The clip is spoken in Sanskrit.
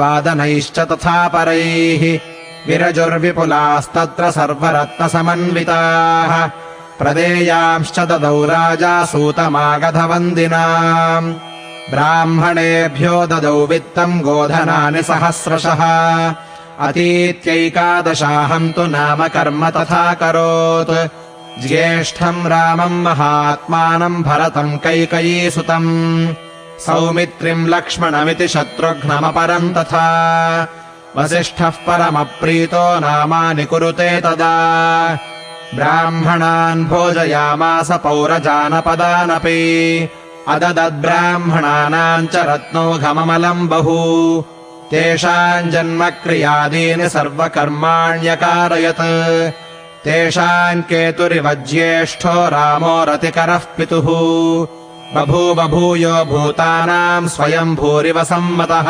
वादनैश्च तथा परैः विरजुर्विपुलास्तत्र सर्वरत्नसमन्विताः प्रदेयांश्च ददौ राजा सूतमागधवन्दिनाम् ब्राह्मणेभ्यो ददौ वित्तम् गोधनानि सहस्रशः अतीत्यैकादशाहम् तु नाम कर्म तथा करोत् ज्येष्ठम् रामम् महात्मानम् भरतम् कैकयीसुतम् सौमित्रिम् लक्ष्मणमिति शत्रुघ्नमपरम् तथा वसिष्ठः परमप्रीतो नामानि कुरुते तदा ब्राह्मणान् भोजयामास पौरजानपदानपि अददद्ब्राह्मणानाम् च रत्नौघममलम् बहु तेषाम् जन्मक्रियादीनि सर्वकर्माण्यकारयत् तेषाम् केतुरिव ज्येष्ठो रामो रतिकरः पितुः बभूव भूयो भूतानाम् स्वयम् भूरिव सम्मतः